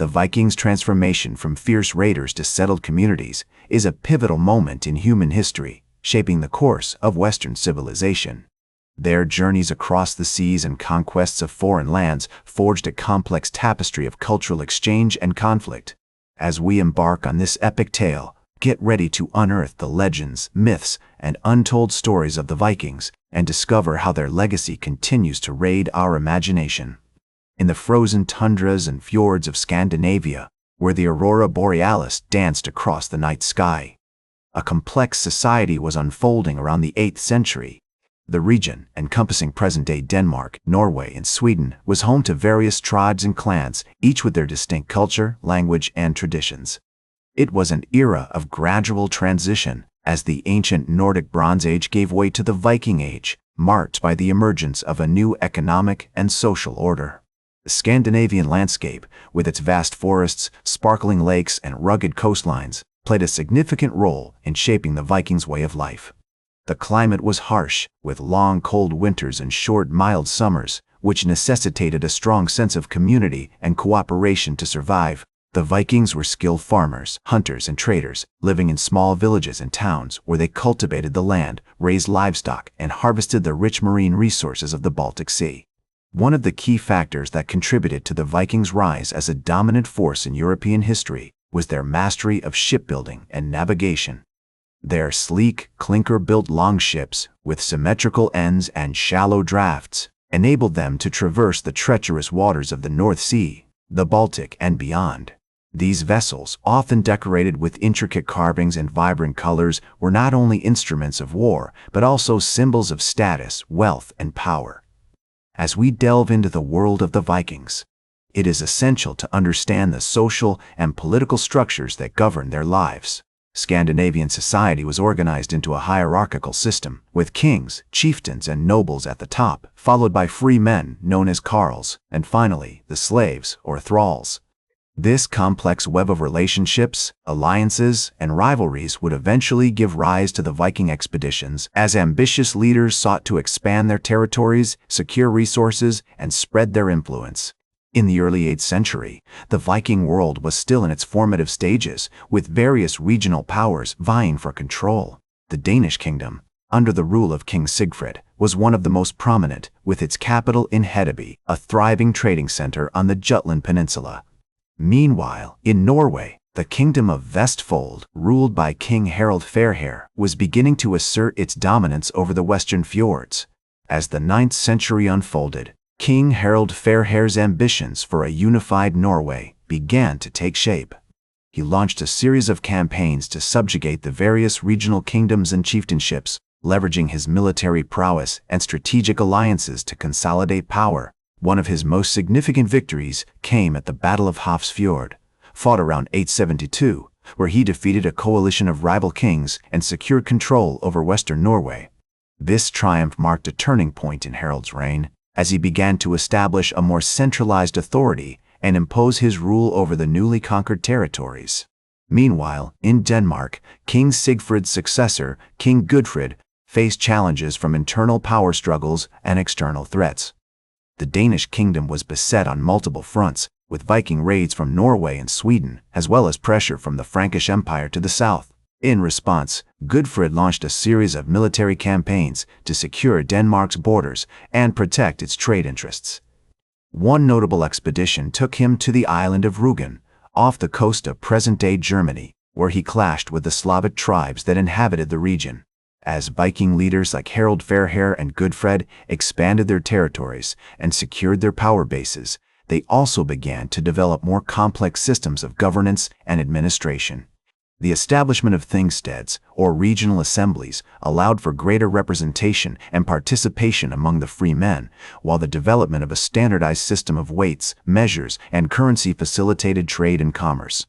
The Vikings' transformation from fierce raiders to settled communities is a pivotal moment in human history, shaping the course of Western civilization. Their journeys across the seas and conquests of foreign lands forged a complex tapestry of cultural exchange and conflict. As we embark on this epic tale, get ready to unearth the legends, myths, and untold stories of the Vikings and discover how their legacy continues to raid our imagination. In the frozen tundras and fjords of Scandinavia, where the aurora borealis danced across the night sky, a complex society was unfolding around the 8th century. The region, encompassing present-day Denmark, Norway, and Sweden, was home to various tribes and clans, each with their distinct culture, language, and traditions. It was an era of gradual transition, as the ancient Nordic Bronze Age gave way to the Viking Age, marked by the emergence of a new economic and social order. The Scandinavian landscape, with its vast forests, sparkling lakes, and rugged coastlines, played a significant role in shaping the Vikings' way of life. The climate was harsh, with long cold winters and short mild summers, which necessitated a strong sense of community and cooperation to survive. The Vikings were skilled farmers, hunters, and traders, living in small villages and towns where they cultivated the land, raised livestock, and harvested the rich marine resources of the Baltic Sea. One of the key factors that contributed to the Vikings' rise as a dominant force in European history was their mastery of shipbuilding and navigation. Their sleek, clinker-built longships, with symmetrical ends and shallow drafts, enabled them to traverse the treacherous waters of the North Sea, the Baltic, and beyond. These vessels, often decorated with intricate carvings and vibrant colors, were not only instruments of war, but also symbols of status, wealth, and power. As we delve into the world of the Vikings, it is essential to understand the social and political structures that govern their lives. Scandinavian society was organized into a hierarchical system, with kings, chieftains, and nobles at the top, followed by free men known as carls, and finally, the slaves, or thralls. This complex web of relationships, alliances, and rivalries would eventually give rise to the Viking expeditions as ambitious leaders sought to expand their territories, secure resources, and spread their influence. In the early 8th century, the Viking world was still in its formative stages, with various regional powers vying for control. The Danish kingdom, under the rule of King Sigfrid, was one of the most prominent, with its capital in Hedeby, a thriving trading center on the Jutland Peninsula. Meanwhile, in Norway, the kingdom of Vestfold, ruled by King Harald Fairhair, was beginning to assert its dominance over the western fjords. As the 9th century unfolded, King Harald Fairhair's ambitions for a unified Norway began to take shape. He launched a series of campaigns to subjugate the various regional kingdoms and chieftainships, leveraging his military prowess and strategic alliances to consolidate power. One of his most significant victories came at the Battle of Hafrsfjord, fought around 872, where he defeated a coalition of rival kings and secured control over western Norway. This triumph marked a turning point in Harald's reign, as he began to establish a more centralized authority and impose his rule over the newly conquered territories. Meanwhile, in Denmark, King Sigfrid's successor, King Gudfred, faced challenges from internal power struggles and external threats. The Danish kingdom was beset on multiple fronts, with Viking raids from Norway and Sweden, as well as pressure from the Frankish Empire to the south. In response, Gudfred launched a series of military campaigns to secure Denmark's borders and protect its trade interests. One notable expedition took him to the island of Rügen, off the coast of present-day Germany, where he clashed with the Slavic tribes that inhabited the region. As Viking leaders like Harald Fairhair and Gudfred expanded their territories and secured their power bases, they also began to develop more complex systems of governance and administration. The establishment of thingsteads, or regional assemblies, allowed for greater representation and participation among the free men, while the development of a standardized system of weights, measures, and currency facilitated trade and commerce.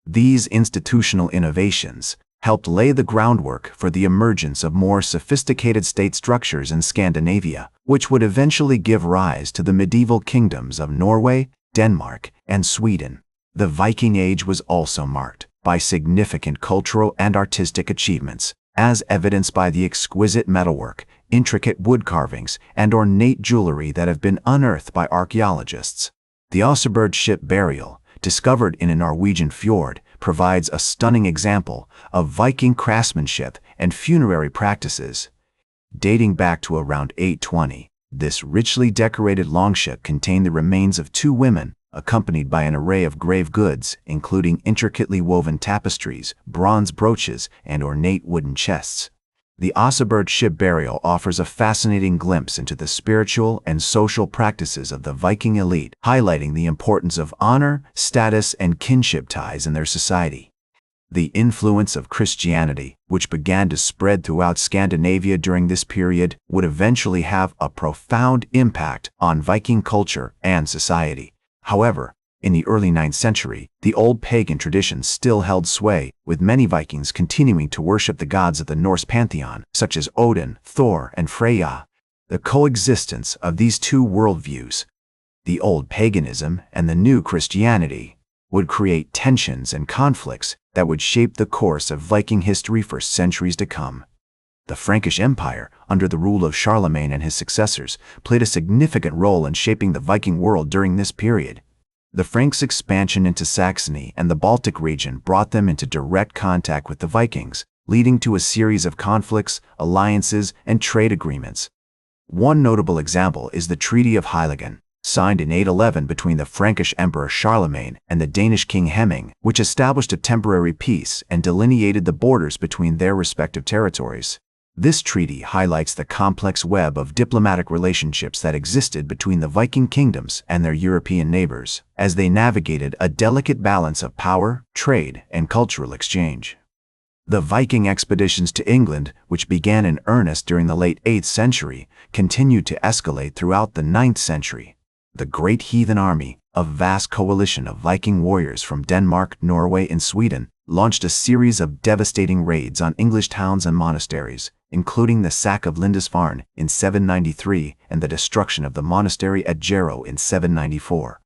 These institutional innovations helped lay the groundwork for the emergence of more sophisticated state structures in Scandinavia, which would eventually give rise to the medieval kingdoms of Norway, Denmark, and Sweden. The Viking Age was also marked by significant cultural and artistic achievements, as evidenced by the exquisite metalwork, intricate wood carvings, and ornate jewelry that have been unearthed by archaeologists. The Oseberg ship burial, discovered in a Norwegian fjord, provides a stunning example of Viking craftsmanship and funerary practices. Dating back to around 820, this richly decorated longship contained the remains of two women, accompanied by an array of grave goods, including intricately woven tapestries, bronze brooches, and ornate wooden chests. The Oseberg ship burial offers a fascinating glimpse into the spiritual and social practices of the Viking elite, highlighting the importance of honor, status, and kinship ties in their society. The influence of Christianity, which began to spread throughout Scandinavia during this period, would eventually have a profound impact on Viking culture and society. However, in the early 9th century, the old pagan traditions still held sway, with many Vikings continuing to worship the gods of the Norse pantheon, such as Odin, Thor, and Freyja. The coexistence of these two worldviews, the old paganism and the new Christianity, would create tensions and conflicts that would shape the course of Viking history for centuries to come. The Frankish Empire, under the rule of Charlemagne and his successors, played a significant role in shaping the Viking world during this period. The Franks' expansion into Saxony and the Baltic region brought them into direct contact with the Vikings, leading to a series of conflicts, alliances, and trade agreements. One notable example is the Treaty of Heiligen, signed in 811 between the Frankish Emperor Charlemagne and the Danish King Hemming, which established a temporary peace and delineated the borders between their respective territories. This treaty highlights the complex web of diplomatic relationships that existed between the Viking kingdoms and their European neighbors, as they navigated a delicate balance of power, trade, and cultural exchange. The Viking expeditions to England, which began in earnest during the late 8th century, continued to escalate throughout the 9th century. The Great Heathen Army, a vast coalition of Viking warriors from Denmark, Norway, and Sweden, launched a series of devastating raids on English towns and monasteries, including the sack of Lindisfarne in 793 and the destruction of the monastery at Jarrow in 794.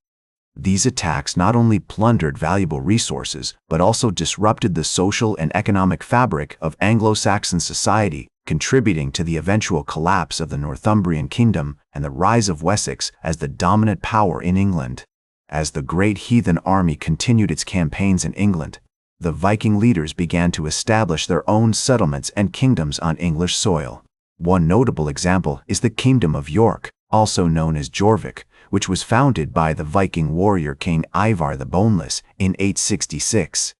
These attacks not only plundered valuable resources, but also disrupted the social and economic fabric of Anglo-Saxon society, contributing to the eventual collapse of the Northumbrian kingdom and the rise of Wessex as the dominant power in England. As the Great Heathen Army continued its campaigns in England, the Viking leaders began to establish their own settlements and kingdoms on English soil. One notable example is the Kingdom of York, also known as Jorvik, which was founded by the Viking warrior King Ivar the Boneless in 866.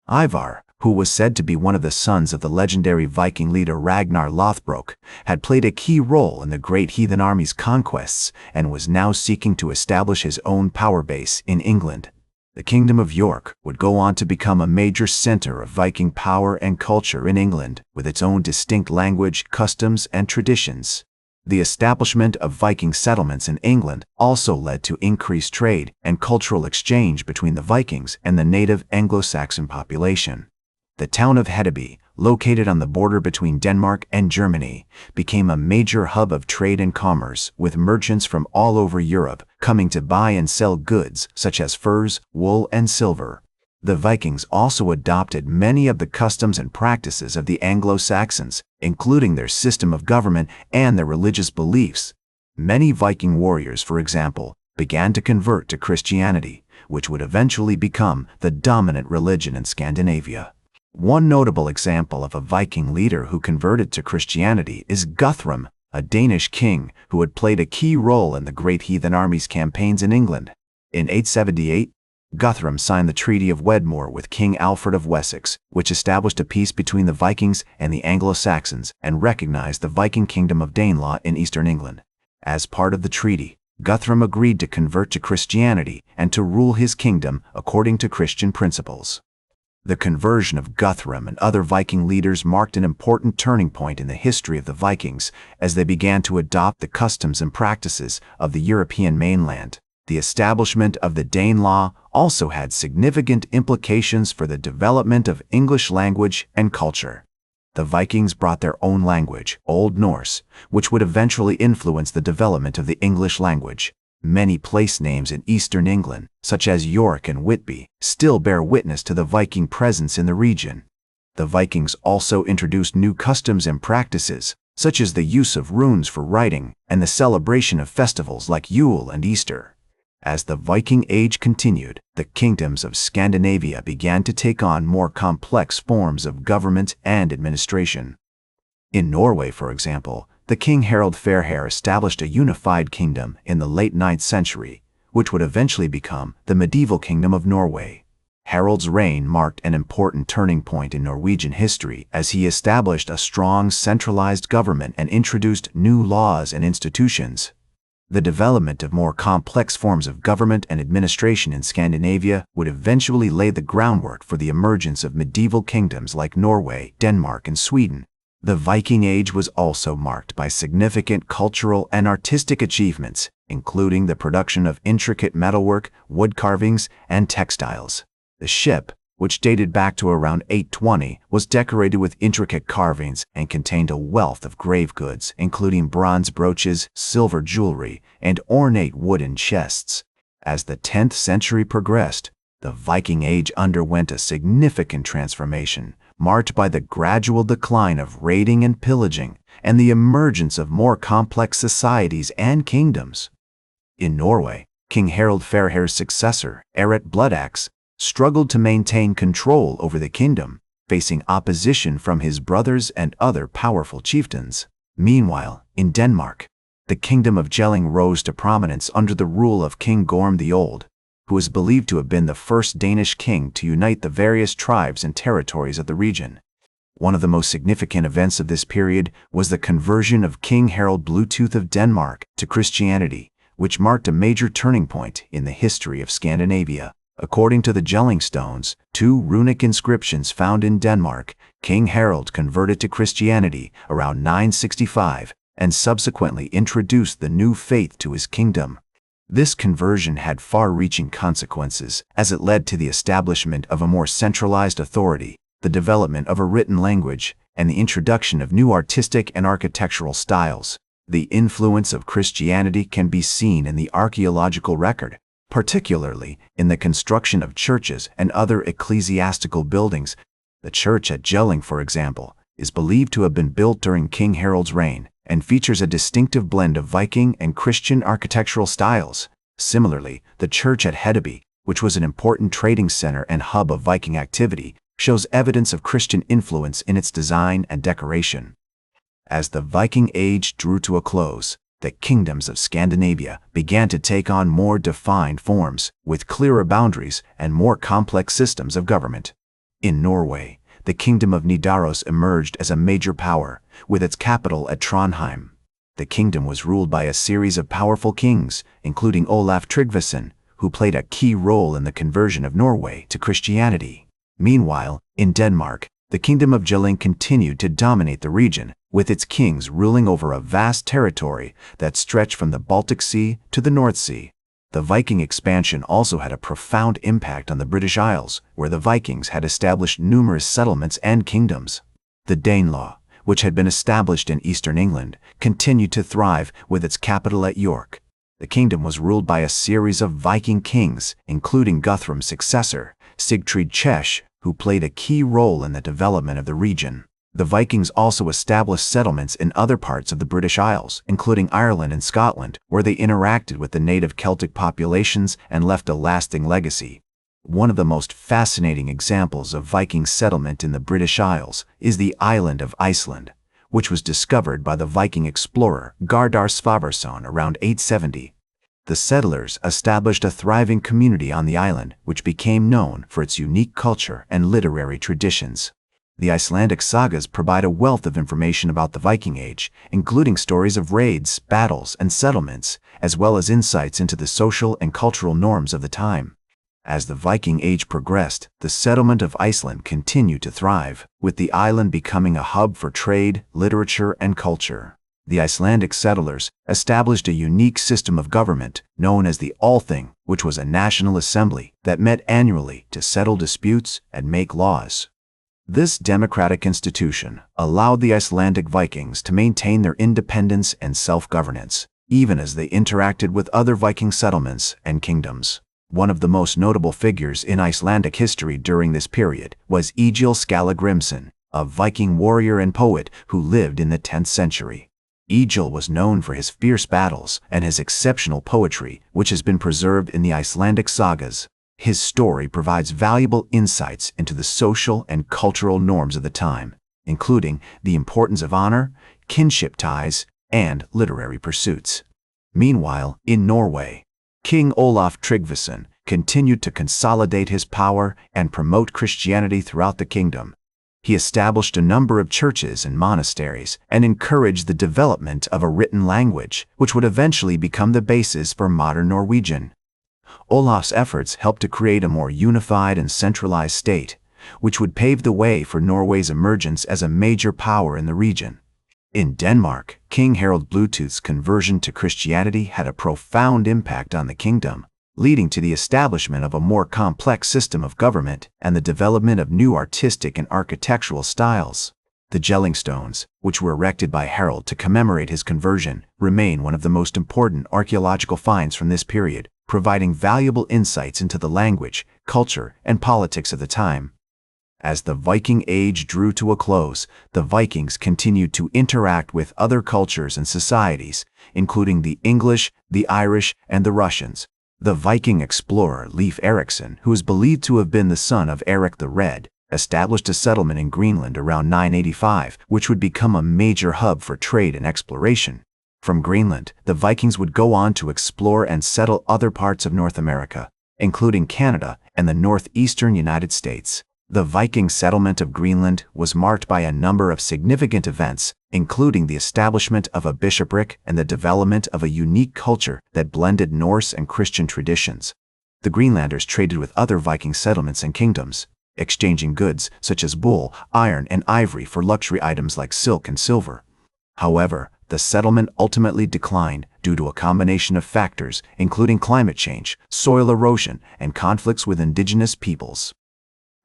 Ivar, who was said to be one of the sons of the legendary Viking leader Ragnar Lothbrok, had played a key role in the Great Heathen Army's conquests and was now seeking to establish his own power base in England. The Kingdom of York would go on to become a major center of Viking power and culture in England, with its own distinct language, customs, and traditions. The establishment of Viking settlements in England also led to increased trade and cultural exchange between the Vikings and the native Anglo-Saxon population. The town of Hedeby, located on the border between Denmark and Germany, became a major hub of trade and commerce, with merchants from all over Europe coming to buy and sell goods such as furs, wool, and silver. The Vikings also adopted many of the customs and practices of the Anglo-Saxons, including their system of government and their religious beliefs. Many Viking warriors, for example, began to convert to Christianity, which would eventually become the dominant religion in Scandinavia. One notable example of a Viking leader who converted to Christianity is Guthrum, a Danish king who had played a key role in the Great Heathen Army's campaigns in England. In 878, Guthrum signed the Treaty of Wedmore with King Alfred of Wessex, which established a peace between the Vikings and the Anglo-Saxons and recognized the Viking kingdom of Danelaw in eastern England. As part of the treaty, Guthrum agreed to convert to Christianity and to rule his kingdom according to Christian principles. The conversion of Guthrum and other Viking leaders marked an important turning point in the history of the Vikings as they began to adopt the customs and practices of the European mainland. The establishment of the Danelaw also had significant implications for the development of English language and culture. The Vikings brought their own language, Old Norse, which would eventually influence the development of the English language. Many place names in eastern England, such as York and Whitby, still bear witness to the Viking presence in the region. The Vikings also introduced new customs and practices, such as the use of runes for writing and the celebration of festivals like Yule and Easter. As the Viking Age continued, the kingdoms of Scandinavia began to take on more complex forms of government and administration. In Norway, for example, the king Harald Fairhair established a unified kingdom in the late 9th century, which would eventually become the medieval Kingdom of Norway. Harald's reign marked an important turning point in Norwegian history as he established a strong centralized government and introduced new laws and institutions. The development of more complex forms of government and administration in Scandinavia would eventually lay the groundwork for the emergence of medieval kingdoms like Norway, Denmark, and Sweden. The Viking Age was also marked by significant cultural and artistic achievements, including the production of intricate metalwork, wood carvings, and textiles. The ship, which dated back to around 820, was decorated with intricate carvings and contained a wealth of grave goods, including bronze brooches, silver jewelry, and ornate wooden chests. As the 10th century progressed, the Viking Age underwent a significant transformation, marked by the gradual decline of raiding and pillaging and the emergence of more complex societies and kingdoms. In Norway, King Harald Fairhair's successor, Erik Bloodaxe, struggled to maintain control over the kingdom, facing opposition from his brothers and other powerful chieftains. Meanwhile, in Denmark, the kingdom of Jelling rose to prominence under the rule of King Gorm the Old, who is believed to have been the first Danish king to unite the various tribes and territories of the region. One of the most significant events of this period was the conversion of King Harald Bluetooth of Denmark to Christianity, which marked a major turning point in the history of Scandinavia. According to the Jelling stones, 2 runic inscriptions found in Denmark, King Harald converted to Christianity around 965 and subsequently introduced the new faith to his kingdom. This conversion had far-reaching consequences as it led to the establishment of a more centralized authority, the development of a written language, and the introduction of new artistic and architectural styles. The influence of Christianity can be seen in the archaeological record, particularly in the construction of churches and other ecclesiastical buildings. The church at Jelling, for example, is believed to have been built during King Harald's reign and features a distinctive blend of Viking and Christian architectural styles. Similarly, the church at Hedeby, which was an important trading center and hub of Viking activity, shows evidence of Christian influence in its design and decoration. As the Viking Age drew to a close, the kingdoms of Scandinavia began to take on more defined forms, with clearer boundaries and more complex systems of government. In Norway, the kingdom of Nidaros emerged as a major power, with its capital at Trondheim. The kingdom was ruled by a series of powerful kings, including Olaf Tryggvason, who played a key role in the conversion of Norway to Christianity. Meanwhile, in Denmark, the kingdom of Jelling continued to dominate the region, with its kings ruling over a vast territory that stretched from the Baltic Sea to the North Sea. The Viking expansion also had a profound impact on the British Isles, where the Vikings had established numerous settlements and kingdoms. The Danelaw, which had been established in eastern England, continued to thrive with its capital at York. The kingdom was ruled by a series of Viking kings, including Guthrum's successor, Sigtrid Chesh, who played a key role in the development of the region. The Vikings also established settlements in other parts of the British Isles, including Ireland and Scotland, where they interacted with the native Celtic populations and left a lasting legacy. One of the most fascinating examples of Viking settlement in the British Isles is the island of Iceland, which was discovered by the Viking explorer Gardar Svavarsson around 870. The settlers established a thriving community on the island, which became known for its unique culture and literary traditions. The Icelandic sagas provide a wealth of information about the Viking Age, including stories of raids, battles, and settlements, as well as insights into the social and cultural norms of the time. As the Viking Age progressed, the settlement of Iceland continued to thrive, with the island becoming a hub for trade, literature, and culture. The Icelandic settlers established a unique system of government known as the Althing, which was a national assembly that met annually to settle disputes and make laws. This democratic institution allowed the Icelandic Vikings to maintain their independence and self-governance, even as they interacted with other Viking settlements and kingdoms. One of the most notable figures in Icelandic history during this period was Egil Skallagrimsson, a Viking warrior and poet who lived in the 10th century. Egil was known for his fierce battles and his exceptional poetry, which has been preserved in the Icelandic sagas. His story provides valuable insights into the social and cultural norms of the time, including the importance of honor, kinship ties, and literary pursuits. Meanwhile, in Norway, King Olaf Tryggvason continued to consolidate his power and promote Christianity throughout the kingdom. He established a number of churches and monasteries and encouraged the development of a written language, which would eventually become the basis for modern Norwegian. Olaf's efforts helped to create a more unified and centralized state, which would pave the way for Norway's emergence as a major power in the region. In Denmark, King Harald Bluetooth's conversion to Christianity had a profound impact on the kingdom, leading to the establishment of a more complex system of government and the development of new artistic and architectural styles. The Jellingstones, which were erected by Harald to commemorate his conversion, remain one of the most important archaeological finds from this period, providing valuable insights into the language, culture, and politics of the time. As the Viking Age drew to a close, the Vikings continued to interact with other cultures and societies, including the English, the Irish, and the Russians. The Viking explorer Leif Erikson, who is believed to have been the son of Eric the Red, established a settlement in Greenland around 985, which would become a major hub for trade and exploration. From Greenland, the Vikings would go on to explore and settle other parts of North America, including Canada and the northeastern United States. The Viking settlement of Greenland was marked by a number of significant events, including the establishment of a bishopric and the development of a unique culture that blended Norse and Christian traditions. The Greenlanders traded with other Viking settlements and kingdoms, exchanging goods such as wool, iron, and ivory for luxury items like silk and silver. However, the settlement ultimately declined due to a combination of factors, including climate change, soil erosion, and conflicts with indigenous peoples.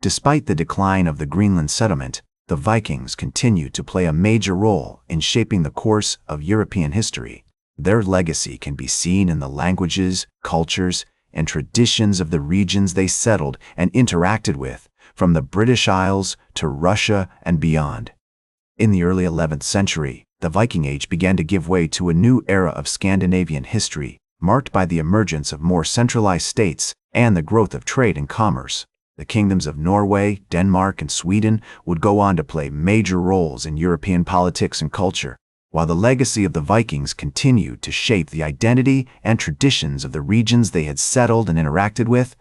Despite the decline of the Greenland settlement, the Vikings continued to play a major role in shaping the course of European history. Their legacy can be seen in the languages, cultures, and traditions of the regions they settled and interacted with, from the British Isles to Russia and beyond. In the early 11th century, the Viking Age began to give way to a new era of Scandinavian history, marked by the emergence of more centralized states and the growth of trade and commerce. The kingdoms of Norway, Denmark, and Sweden would go on to play major roles in European politics and culture, while the legacy of the Vikings continued to shape the identity and traditions of the regions they had settled and interacted with.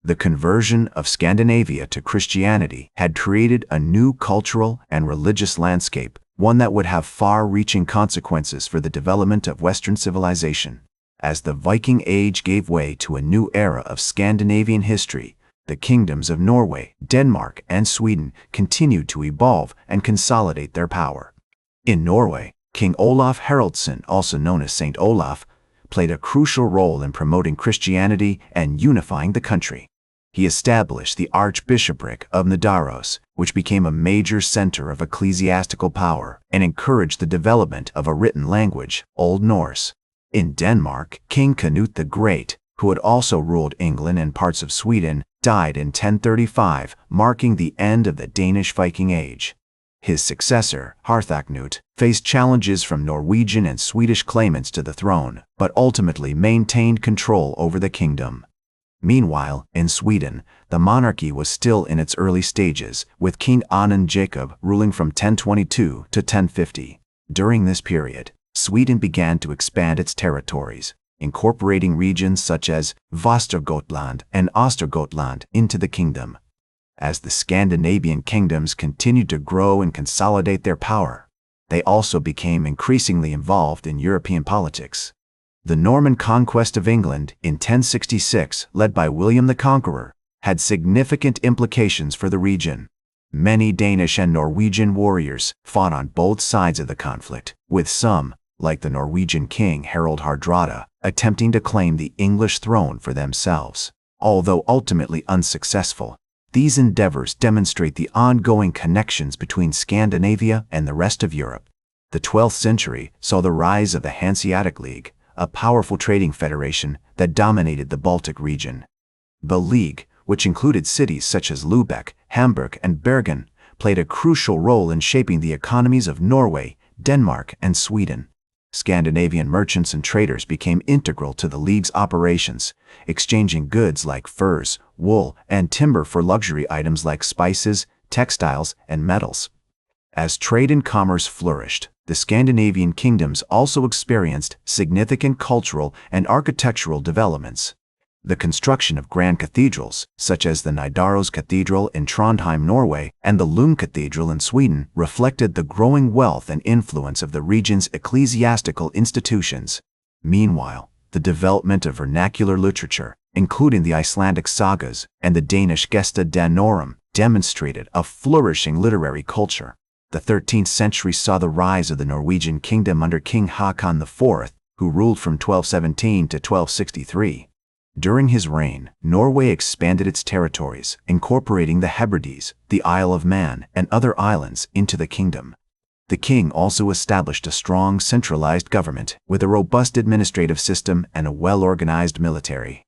The conversion of Scandinavia to Christianity had created a new cultural and religious landscape, one that would have far-reaching consequences for the development of Western civilization. As the Viking Age gave way to a new era of Scandinavian history, the kingdoms of Norway, Denmark, and Sweden continued to evolve and consolidate their power. In Norway, King Olaf Haraldsson, also known as Saint Olaf, played a crucial role in promoting Christianity and unifying the country. He established the Archbishopric of Nidaros, which became a major center of ecclesiastical power and encouraged the development of a written language, Old Norse. In Denmark, King Canute the Great, who had also ruled England and parts of Sweden, died in 1035, marking the end of the Danish Viking Age. His successor, Harthacnut, faced challenges from Norwegian and Swedish claimants to the throne, but ultimately maintained control over the kingdom. Meanwhile, in Sweden, the monarchy was still in its early stages, with King Anon Jacob ruling from 1022 to 1050. During this period, Sweden began to expand its territories, incorporating regions such as Västergötland and Östergötland into the kingdom. As the Scandinavian kingdoms continued to grow and consolidate their power, they also became increasingly involved in European politics. The Norman conquest of England in 1066, led by William the Conqueror, had significant implications for the region. Many Danish and Norwegian warriors fought on both sides of the conflict, with some, like the Norwegian king Harald Hardrada, attempting to claim the English throne for themselves. Although ultimately unsuccessful, these endeavors demonstrate the ongoing connections between Scandinavia and the rest of Europe. The 12th century saw the rise of the Hanseatic League, a powerful trading federation that dominated the Baltic region. The League, which included cities such as Lübeck, Hamburg, and Bergen, played a crucial role in shaping the economies of Norway, Denmark, and Sweden. Scandinavian merchants and traders became integral to the League's operations, exchanging goods like furs, wool, and timber for luxury items like spices, textiles, and metals. As trade and commerce flourished, the Scandinavian kingdoms also experienced significant cultural and architectural developments. The construction of grand cathedrals, such as the Nidaros Cathedral in Trondheim, Norway, and the Lund Cathedral in Sweden, reflected the growing wealth and influence of the region's ecclesiastical institutions. Meanwhile, the development of vernacular literature, including the Icelandic sagas and the Danish Gesta Danorum, demonstrated a flourishing literary culture. The 13th century saw the rise of the Norwegian kingdom under King Haakon IV, who ruled from 1217 to 1263. During his reign, Norway expanded its territories, incorporating the Hebrides, the Isle of Man, and other islands into the kingdom. The king also established a strong centralized government with a robust administrative system and a well-organized military.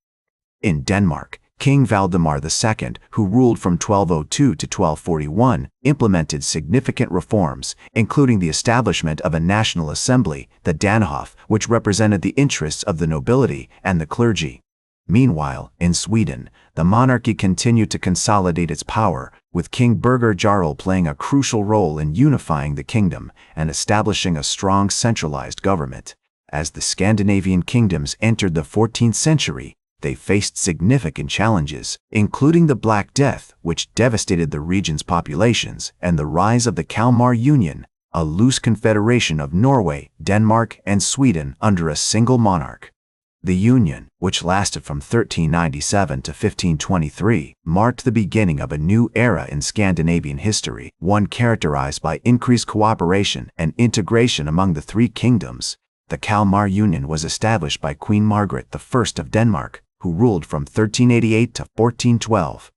In Denmark, King Valdemar II, who ruled from 1202 to 1241, implemented significant reforms, including the establishment of a national assembly, the Danehof, which represented the interests of the nobility and the clergy. Meanwhile, in Sweden, the monarchy continued to consolidate its power, with King Birger Jarl playing a crucial role in unifying the kingdom and establishing a strong centralized government. As the Scandinavian kingdoms entered the 14th century, they faced significant challenges, including the Black Death, which devastated the region's populations, and the rise of the Kalmar Union, a loose confederation of Norway, Denmark, and Sweden under a single monarch. The Union, which lasted from 1397 to 1523, marked the beginning of a new era in Scandinavian history, one characterized by increased cooperation and integration among the three kingdoms. The Kalmar Union was established by Queen Margaret I of Denmark, who ruled from 1388 to 1412.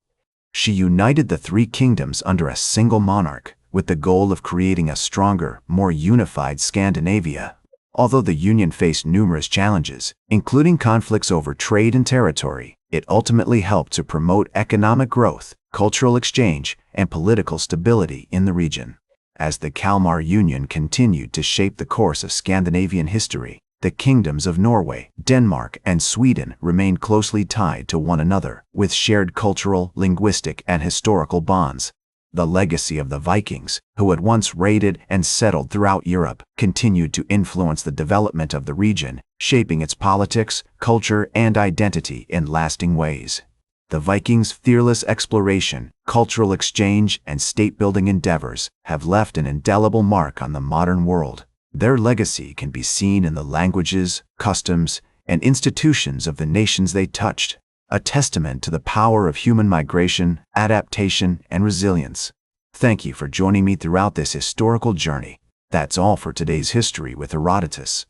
She united the three kingdoms under a single monarch, with the goal of creating a stronger, more unified Scandinavia. Although the Union faced numerous challenges, including conflicts over trade and territory, it ultimately helped to promote economic growth, cultural exchange, and political stability in the region. As the Kalmar Union continued to shape the course of Scandinavian history, the kingdoms of Norway, Denmark, and Sweden remained closely tied to one another, with shared cultural, linguistic, and historical bonds. The legacy of the Vikings, who had once raided and settled throughout Europe, continued to influence the development of the region, shaping its politics, culture, and identity in lasting ways. The Vikings' fearless exploration, cultural exchange, and state-building endeavors have left an indelible mark on the modern world. Their legacy can be seen in the languages, customs, and institutions of the nations they touched, a testament to the power of human migration, adaptation, and resilience. Thank you for joining me throughout this historical journey. That's all for today's History with Herodotus.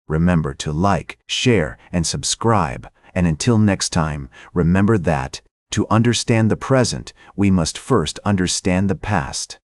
Remember to like, share, and subscribe. And until next time, remember that, to understand the present, we must first understand the past.